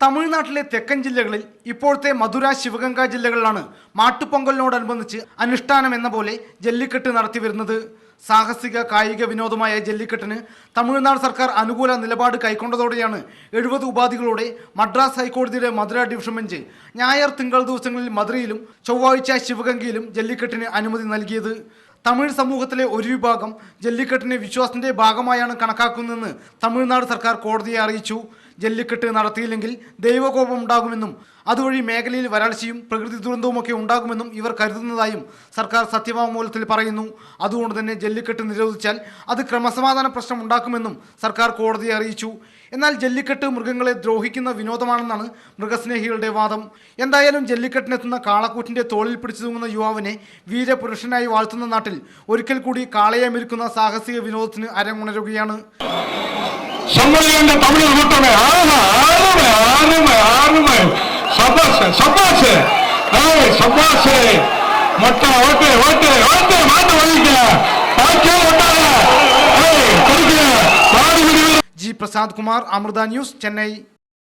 തമിഴ്നാട്ടിലെ തെക്കൻ ജില്ലകളിൽ ഇപ്പോഴത്തെ മധുര ശിവഗംഗ ജില്ലകളിലാണ് മാട്ടുപൊങ്കലിനോടനുബന്ധിച്ച് അനുഷ്ഠാനം എന്ന പോലെ ജല്ലിക്കെട്ട് നടത്തിവരുന്നത്. സാഹസിക കായിക വിനോദമായ ജല്ലിക്കെട്ടിന് തമിഴ്നാട് സർക്കാർ അനുകൂല നിലപാട് കൈക്കൊണ്ടതോടെയാണ് 70 ഉപാധികളോടെ മദ്രാസ് ഹൈക്കോടതിയുടെ മധുര ഡിവിഷൻ ബെഞ്ച് ഞായർ തിങ്കൾ ദിവസങ്ങളിൽ മധുരയിലും ചൊവ്വാഴ്ച ശിവഗംഗയിലും ജല്ലിക്കെട്ടിന് അനുമതി നൽകിയത്. തമിഴ് സമൂഹത്തിലെ ഒരു വിഭാഗം ജല്ലിക്കെട്ടിനെ വിശ്വാസത്തിന്റെ ഭാഗമായാണ് കണക്കാക്കുന്നതെന്ന് തമിഴ്നാട് സർക്കാർ കോടതിയെ അറിയിച്ചു. ജല്ലിക്കെട്ട് നടത്തിയില്ലെങ്കിൽ ദൈവകോപം ഉണ്ടാകുമെന്നും അതുവഴി മേഖലയിൽ വരൾച്ചയും പ്രകൃതി ദുരന്തവുമൊക്കെ ഉണ്ടാകുമെന്നും ഇവർ കരുതുന്നതായും സർക്കാർ സത്യവാങ്മൂലത്തിൽ പറയുന്നു. അതുകൊണ്ട് തന്നെ ജല്ലിക്കെട്ട് നിരോധിച്ചാൽ അത് ക്രമസമാധാന പ്രശ്നം ഉണ്ടാക്കുമെന്നും സർക്കാർ കോടതിയെ അറിയിച്ചു. എന്നാൽ ജല്ലിക്കെട്ട് മൃഗങ്ങളെ ദ്രോഹിക്കുന്ന വിനോദമാണെന്നാണ് മൃഗസ്നേഹികളുടെ വാദം. എന്തായാലും ജല്ലിക്കെട്ടിനെത്തുന്ന കാളക്കൂറ്റിന്റെ തോളിൽ പിടിച്ചു തൂങ്ങുന്ന യുവാവിനെ വീരപുരുഷനായി വാഴ്ത്തുന്ന നാട്ടിൽ ഒരിക്കൽ കൂടി കാളയെ മെരുക്കുന്ന സാഹസിക വിനോദത്തിന് അരങ്ങുണരുകയാണ്. தமிழர் கூட்டமே ஆறுமை ஆறுமை ஆறுமை சபாசு சபாசு சபாசு மொட்டை ஓட்டு ஓட்டு ஓட்டு மாட்டு வலிக்க ജി പ്രസാദ് കുമാർ, അമൃത ന്യൂസ്, ചെന്നൈ.